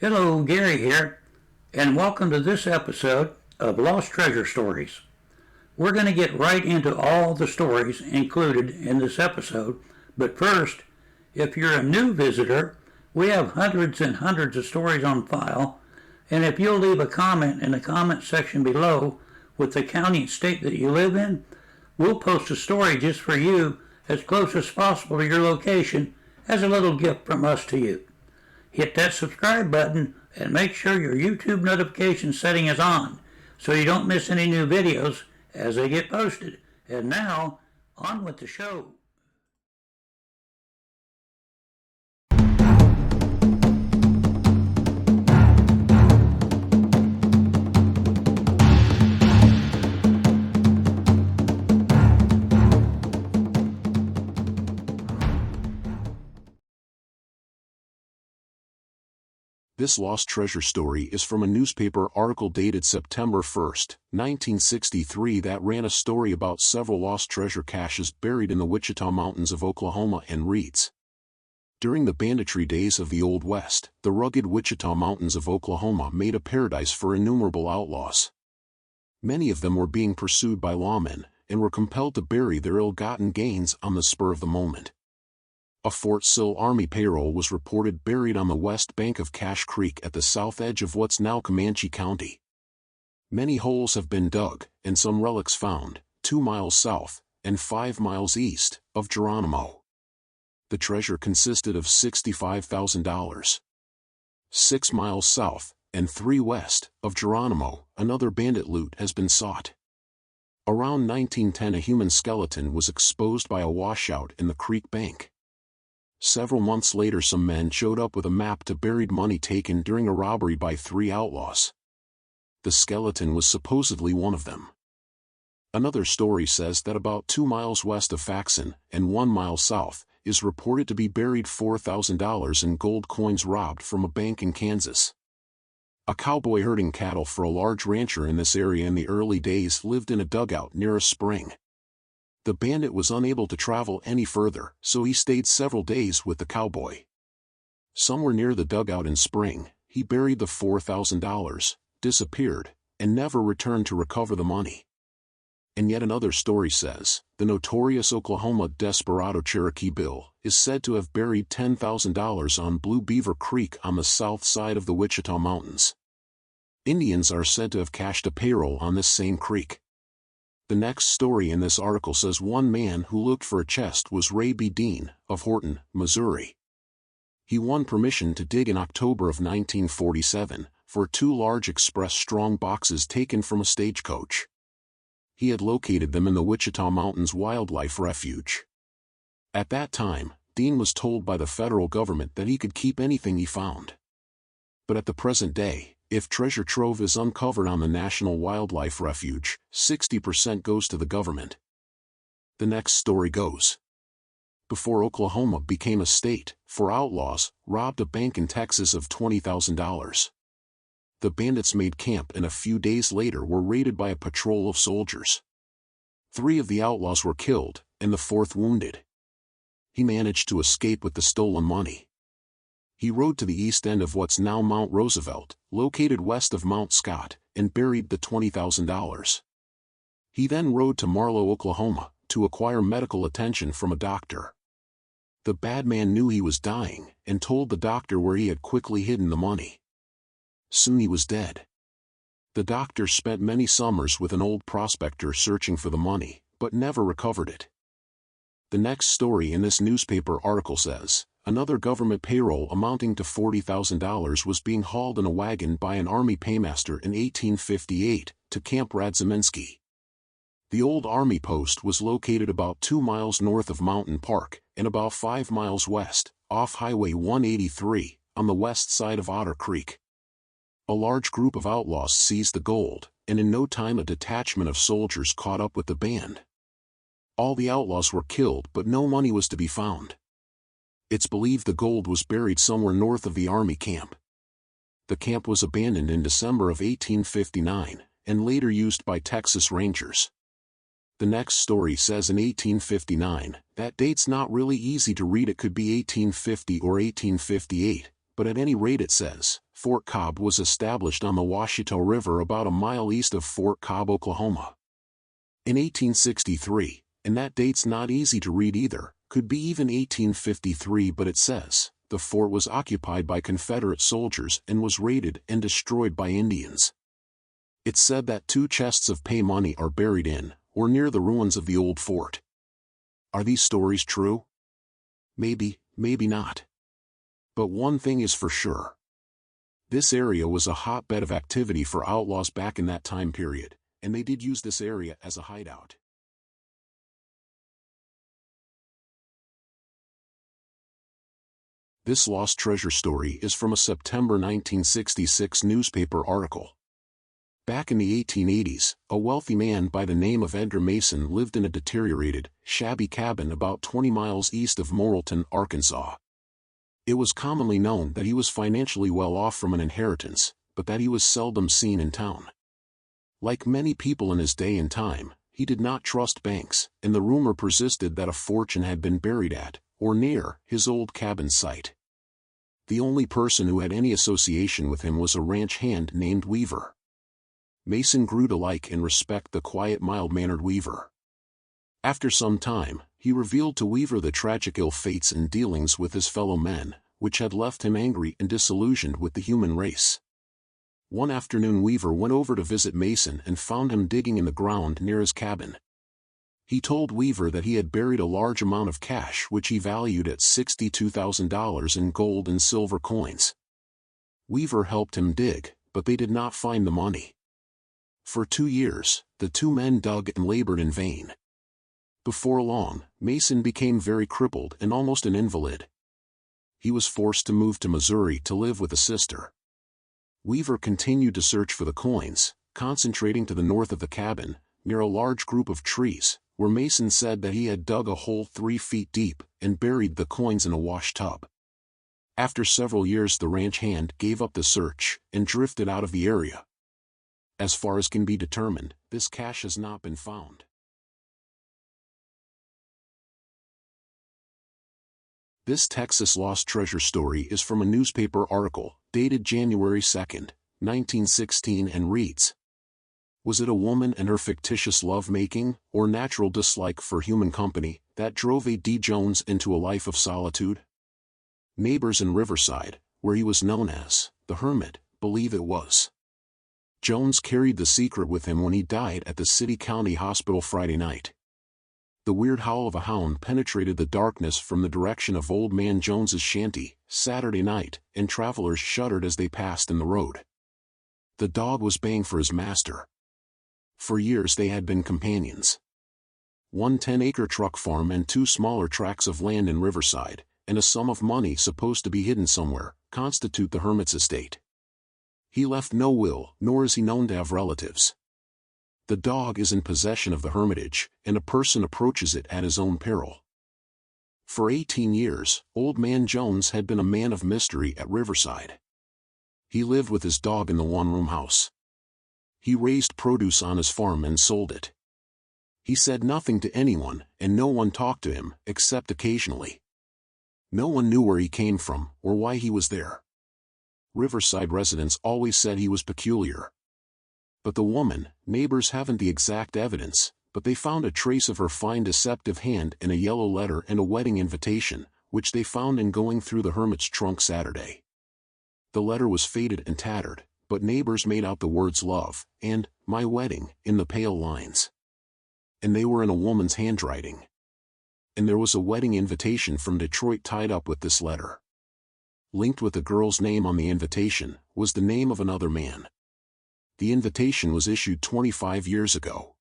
Hello, Gary here, and welcome to this episode of Lost Treasure Stories. We're going to get right into all the stories included in this episode, but first, if you're a new visitor, we have hundreds and hundreds of stories on file, and if you'll leave a comment in the comment section below with the county and state that you live in, we'll post a story just for you as close as possible to your location as a little gift from us to you. Hit that subscribe button and make sure your YouTube notification setting is on so you don't miss any new videos as they get posted. And now, on with the show. This lost treasure story is from a newspaper article dated September 1, 1963 that ran a story about several lost treasure caches buried in the Wichita Mountains of Oklahoma and reads, "During the banditry days of the Old West, the rugged Wichita Mountains of Oklahoma made a paradise for innumerable outlaws. Many of them were being pursued by lawmen, and were compelled to bury their ill-gotten gains on the spur of the moment. A Fort Sill Army payroll was reported buried on the west bank of Cache Creek at the south edge of what's now Comanche County. Many holes have been dug, and some relics found, 2 miles south, and 5 miles east, of Geronimo. The treasure consisted of $65,000. 6 miles south, and 3 west, of Geronimo, another bandit loot has been sought. Around 1910 a human skeleton was exposed by a washout in the creek bank. Several months later some men showed up with a map to buried money taken during a robbery by 3 outlaws. The skeleton was supposedly one of them. Another story says that about 2 miles west of Faxon, and 1 mile south, is reported to be buried $4,000 in gold coins robbed from a bank in Kansas. A cowboy herding cattle for a large rancher in this area in the early days lived in a dugout near a spring. The bandit was unable to travel any further, so he stayed several days with the cowboy. Somewhere near the dugout in spring, he buried the $4,000, disappeared, and never returned to recover the money. And yet another story says, the notorious Oklahoma desperado Cherokee Bill is said to have buried $10,000 on Blue Beaver Creek on the south side of the Wichita Mountains. Indians are said to have cached a payroll on this same creek. The next story in this article says one man who looked for a chest was Ray B. Dean, of Horton, Missouri. He won permission to dig in October of 1947, for 2 large express strong boxes taken from a stagecoach. He had located them in the Wichita Mountains Wildlife Refuge. At that time, Dean was told by the federal government that he could keep anything he found. But at the present day, if treasure trove is uncovered on the National Wildlife Refuge, 60% goes to the government. The next story goes. Before Oklahoma became a state, 4 outlaws robbed a bank in Texas of $20,000. The bandits made camp and a few days later were raided by a patrol of soldiers. 3 of the outlaws were killed, and the 4th wounded. He managed to escape with the stolen money. He rode to the east end of what's now Mount Roosevelt, located west of Mount Scott, and buried the $20,000. He then rode to Marlow, Oklahoma, to acquire medical attention from a doctor. The bad man knew he was dying, and told the doctor where he had quickly hidden the money. Soon he was dead. The doctor spent many summers with an old prospector searching for the money, but never recovered it. The next story in this newspaper article says, another government payroll amounting to $40,000 was being hauled in a wagon by an Army paymaster in 1858, to Camp Radziminski. The old Army post was located about 2 miles north of Mountain Park, and about 5 miles west, off Highway 183, on the west side of Otter Creek. A large group of outlaws seized the gold, and in no time a detachment of soldiers caught up with the band. All the outlaws were killed but no money was to be found. It's believed the gold was buried somewhere north of the Army camp. The camp was abandoned in December of 1859, and later used by Texas Rangers. The next story says in 1859, that date's not really easy to read, it could be 1850 or 1858, but at any rate it says, Fort Cobb was established on the Wichita River about a mile east of Fort Cobb, Oklahoma. In 1863, and that date's not easy to read either, could be even 1853, but it says, the fort was occupied by Confederate soldiers and was raided and destroyed by Indians. It's said that 2 chests of pay money are buried in, or near the ruins of the old fort. Are these stories true? Maybe, maybe not. But one thing is for sure. This area was a hotbed of activity for outlaws back in that time period, and they did use this area as a hideout. This lost treasure story is from a September 1966 newspaper article. Back in the 1880s, a wealthy man by the name of Edgar Mason lived in a deteriorated, shabby cabin about 20 miles east of Morrilton, Arkansas. It was commonly known that he was financially well off from an inheritance, but that he was seldom seen in town. Like many people in his day and time, he did not trust banks, and the rumor persisted that a fortune had been buried at, or near, his old cabin site. The only person who had any association with him was a ranch hand named Weaver. Mason grew to like and respect the quiet, mild-mannered Weaver. After some time, he revealed to Weaver the tragic ill fates and dealings with his fellow men, which had left him angry and disillusioned with the human race. One afternoon Weaver went over to visit Mason and found him digging in the ground near his cabin. He told Weaver that he had buried a large amount of cash which he valued at $62,000 in gold and silver coins. Weaver helped him dig, but they did not find the money. For 2 years, the 2 men dug and labored in vain. Before long, Mason became very crippled and almost an invalid. He was forced to move to Missouri to live with a sister. Weaver continued to search for the coins, concentrating to the north of the cabin, near a large group of trees, where Mason said that he had dug a hole 3 feet deep and buried the coins in a wash tub. After several years the ranch hand gave up the search and drifted out of the area. As far as can be determined, this cash has not been found. This Texas lost treasure story is from a newspaper article, dated January 2, 1916 and reads, Was it a woman and her fictitious love-making, or natural dislike for human company, that drove A.D. Jones into a life of solitude? Neighbors in Riverside, where he was known as the Hermit, believe it was. Jones carried the secret with him when he died at the City-County Hospital Friday night. The weird howl of a hound penetrated the darkness from the direction of Old Man Jones's shanty, Saturday night, and travelers shuddered as they passed in the road. The dog was baying for his master. For years they had been companions. One 10-acre truck farm and 2 smaller tracts of land in Riverside, and a sum of money supposed to be hidden somewhere, constitute the Hermit's estate. He left no will, nor is he known to have relatives. The dog is in possession of the hermitage, and a person approaches it at his own peril. For 18 years, Old Man Jones had been a man of mystery at Riverside. He lived with his dog in the one-room house. He raised produce on his farm and sold it. He said nothing to anyone, and no one talked to him, except occasionally. No one knew where he came from, or why he was there. Riverside residents always said he was peculiar. But the woman, neighbors haven't the exact evidence, but they found a trace of her fine deceptive hand in a yellow letter and a wedding invitation, which they found in going through the hermit's trunk Saturday. The letter was faded and tattered, but neighbors made out the words love, and my wedding, in the pale lines. And they were in a woman's handwriting. And there was a wedding invitation from Detroit tied up with this letter. Linked with the girl's name on the invitation, was the name of another man. The invitation was issued 25 years ago.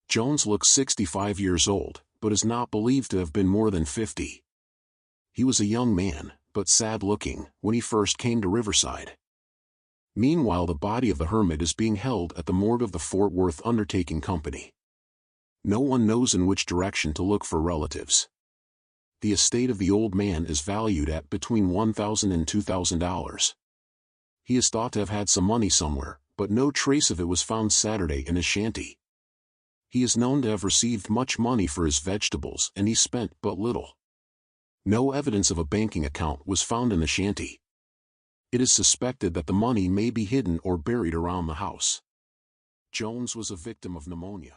Jones looks 65 years old, but is not believed to have been more than 50. He was a young man, but sad-looking, when he first came to Riverside. Meanwhile the body of the hermit is being held at the morgue of the Fort Worth Undertaking Company. No one knows in which direction to look for relatives. The estate of the old man is valued at between $1,000 and $2,000. He is thought to have had some money somewhere, but no trace of it was found Saturday in his shanty. He is known to have received much money for his vegetables and he spent but little. No evidence of a banking account was found in the shanty. It is suspected that the money may be hidden or buried around the house. Jones was a victim of pneumonia.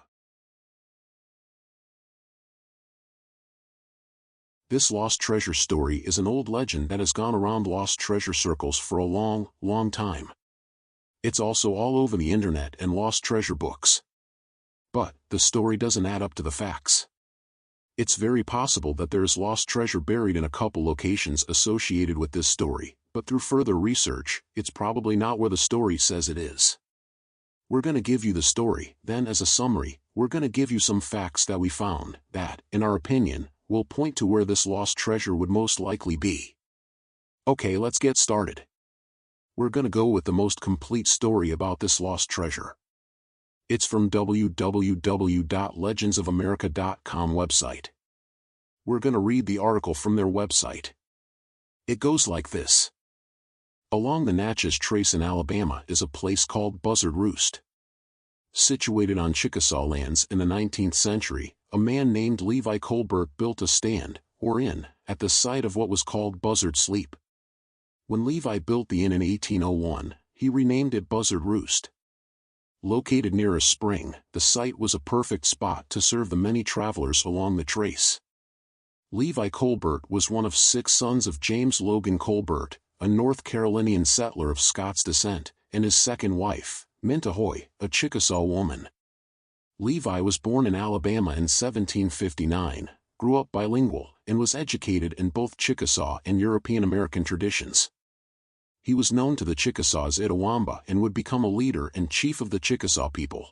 This lost treasure story is an old legend that has gone around lost treasure circles for a long, long time. It's also all over the internet and lost treasure books. But the story doesn't add up to the facts. It's very possible that there is lost treasure buried in a couple locations associated with this story, but through further research, it's probably not where the story says it is. We're going to give you the story, then as a summary, we're going to give you some facts that we found, that, in our opinion, will point to where this lost treasure would most likely be. Okay, let's get started. We're going to go with the most complete story about this lost treasure. It's from www.legendsofamerica.com website. We're going to read the article from their website. It goes like this. Along the Natchez Trace in Alabama is a place called Buzzard Roost. Situated on Chickasaw lands in the 19th century, a man named Levi Colbert built a stand, or inn, at the site of what was called Buzzard Sleep. When Levi built the inn in 1801, he renamed it Buzzard Roost. Located near a spring, the site was a perfect spot to serve the many travelers along the trace. Levi Colbert was one of 6 sons of James Logan Colbert, a North Carolinian settler of Scots descent, and his second wife, Minta Hoy, a Chickasaw woman. Levi was born in Alabama in 1759, grew up bilingual, and was educated in both Chickasaw and European American traditions. He was known to the Chickasaws Itawamba and would become a leader and chief of the Chickasaw people.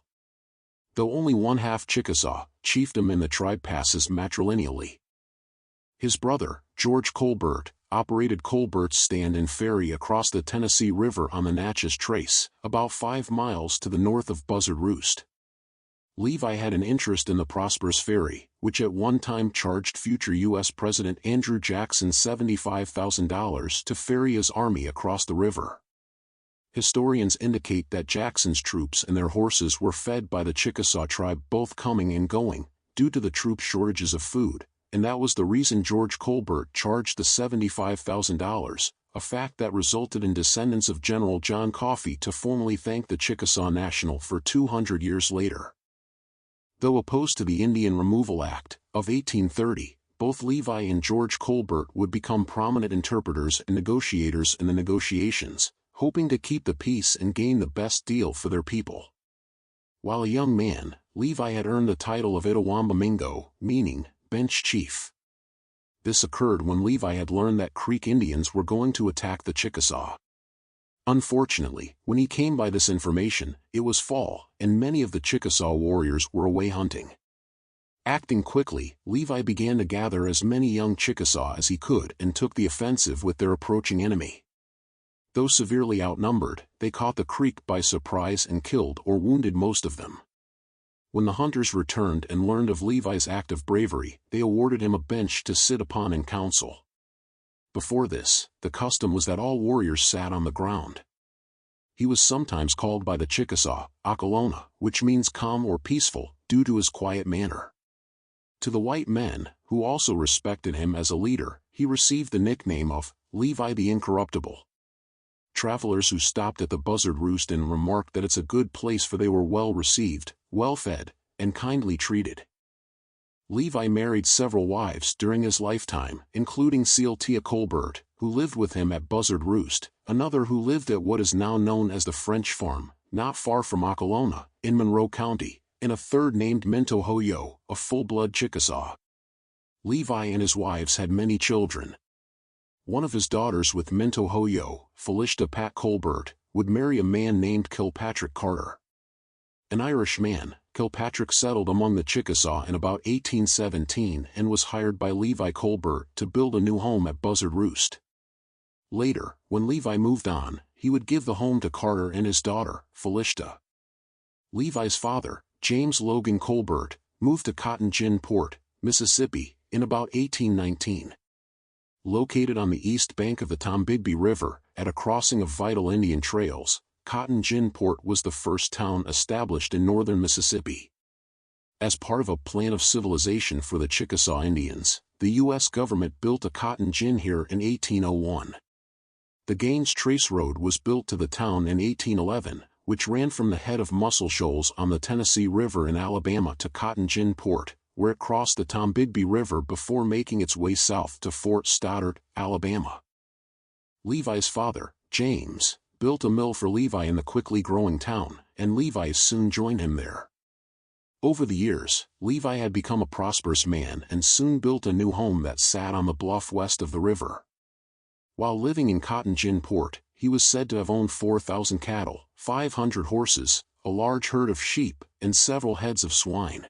Though only one half Chickasaw, chiefdom in the tribe passes matrilineally. His brother, George Colbert, operated Colbert's stand and ferry across the Tennessee River on the Natchez Trace, about 5 miles to the north of Buzzard Roost. Levi had an interest in the prosperous ferry, which at one time charged future U.S. President Andrew Jackson $75,000 to ferry his army across the river. Historians indicate that Jackson's troops and their horses were fed by the Chickasaw tribe both coming and going, due to the troop shortages of food, and that was the reason George Colbert charged the $75,000, a fact that resulted in descendants of General John Coffee to formally thank the Chickasaw National for 200 years later. Though opposed to the Indian Removal Act of 1830, both Levi and George Colbert would become prominent interpreters and negotiators in the negotiations, hoping to keep the peace and gain the best deal for their people. While a young man, Levi had earned the title of Itawamba Mingo, meaning bench chief. This occurred when Levi had learned that Creek Indians were going to attack the Chickasaw. Unfortunately, when he came by this information, it was fall, and many of the Chickasaw warriors were away hunting. Acting quickly, Levi began to gather as many young Chickasaw as he could and took the offensive with their approaching enemy. Though severely outnumbered, they caught the Creek by surprise and killed or wounded most of them. When the hunters returned and learned of Levi's act of bravery, they awarded him a bench to sit upon in council. Before this, the custom was that all warriors sat on the ground. He was sometimes called by the Chickasaw, Akalona, which means calm or peaceful, due to his quiet manner. To the white men, who also respected him as a leader, he received the nickname of Levi the Incorruptible. Travelers who stopped at the Buzzard Roost Inn remarked that it's a good place, for they were well received, well fed, and kindly treated. Levi married several wives during his lifetime, including Tia Colbert, who lived with him at Buzzard Roost, another who lived at what is now known as the French Farm, not far from Akalona, in Monroe County, and a third named Minto Hoyo, a full-blood Chickasaw. Levi and his wives had many children. One of his daughters with Minto Hoyo, Feliciта Pat Colbert, would marry a man named Kilpatrick Carter. An Irish man, Kilpatrick settled among the Chickasaw in about 1817 and was hired by Levi Colbert to build a new home at Buzzard Roost. Later, when Levi moved on, he would give the home to Carter and his daughter, Felicita. Levi's father, James Logan Colbert, moved to Cotton Gin Port, Mississippi, in about 1819. Located on the east bank of the Tombigbee River, at a crossing of vital Indian trails, Cotton Gin Port was the first town established in northern Mississippi. As part of a plan of civilization for the Chickasaw Indians, the U.S. government built a cotton gin here in 1801. The Gaines Trace Road was built to the town in 1811, which ran from the head of Muscle Shoals on the Tennessee River in Alabama to Cotton Gin Port, where it crossed the Tombigbee River before making its way south to Fort Stoddart, Alabama. Levi's father, James, built a mill for Levi in the quickly growing town, and Levi soon joined him there. Over the years, Levi had become a prosperous man and soon built a new home that sat on the bluff west of the river. While living in Cotton Gin Port, he was said to have owned 4,000 cattle, 500 horses, a large herd of sheep, and several heads of swine.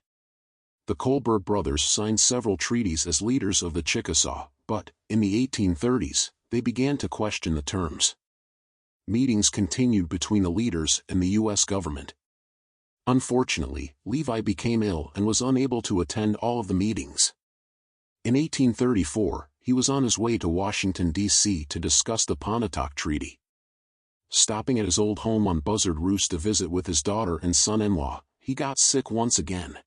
The Colbert brothers signed several treaties as leaders of the Chickasaw, but, in the 1830s, they began to question the terms. Meetings continued between the leaders and the U.S. government. Unfortunately, Levi became ill and was unable to attend all of the meetings. In 1834, he was on his way to Washington, D.C. to discuss the Pontotoc Treaty. Stopping at his old home on Buzzard Roost to visit with his daughter and son-in-law, he got sick once again.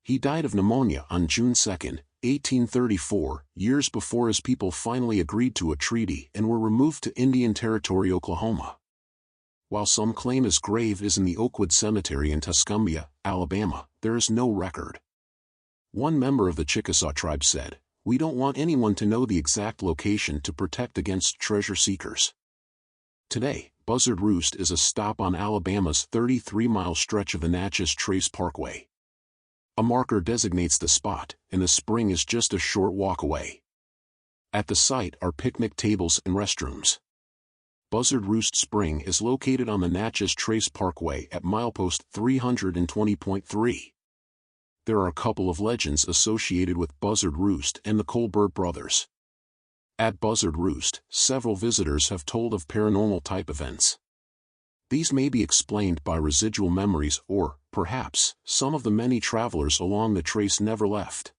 He died of pneumonia on June 2, 1834, years before his people finally agreed to a treaty and were removed to Indian Territory, Oklahoma. While some claim his grave is in the Oakwood Cemetery in Tuscumbia, Alabama, there is no record. One member of the Chickasaw tribe said, "We don't want anyone to know the exact location to protect against treasure seekers." Today, Buzzard Roost is a stop on Alabama's 33-mile stretch of the Natchez Trace Parkway. A marker designates the spot, and the spring is just a short walk away. At the site are picnic tables and restrooms. Buzzard Roost Spring is located on the Natchez Trace Parkway at milepost 320.3. There are a couple of legends associated with Buzzard Roost and the Colbert brothers. At Buzzard Roost, several visitors have told of paranormal-type events. These may be explained by residual memories or, perhaps, some of the many travelers along the trace never left.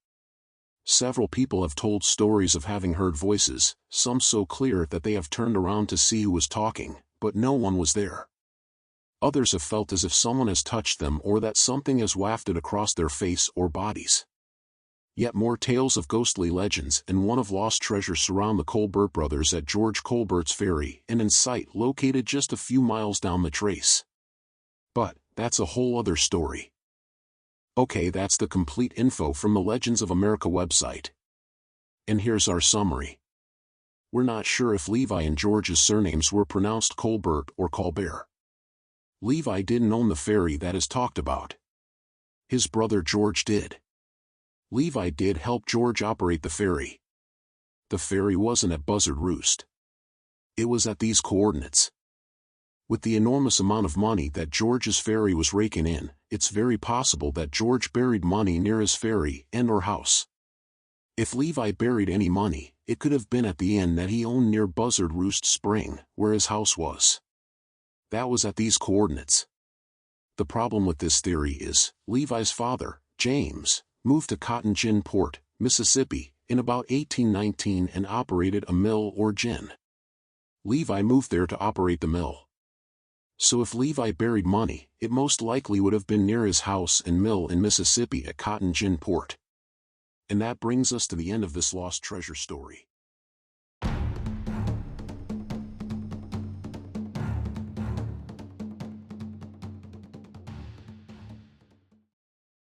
Several people have told stories of having heard voices, some so clear that they have turned around to see who was talking, but no one was there. Others have felt as if someone has touched them or that something has wafted across their face or bodies. Yet more tales of ghostly legends and one of lost treasure surround the Colbert brothers at George Colbert's Ferry and in site located just a few miles down the trace. But, that's a whole other story. Okay, that's the complete info from the Legends of America website. And here's our summary. We're not sure if Levi and George's surnames were pronounced Colbert or Colbert. Levi didn't own the ferry that is talked about. His brother George did. Levi did help George operate the ferry. The ferry wasn't at Buzzard Roost. It was at these coordinates. With the enormous amount of money that George's ferry was raking in, it's very possible that George buried money near his ferry and/or house. If Levi buried any money, it could have been at the inn that he owned near Buzzard Roost Spring, where his house was. That was at these coordinates. The problem with this theory is, Levi's father, James, moved to Cotton Gin Port, Mississippi, in about 1819 and operated a mill or gin. Levi moved there to operate the mill. So if Levi buried money, it most likely would have been near his house and mill in Mississippi at Cotton Gin Port. And that brings us to the end of this lost treasure story.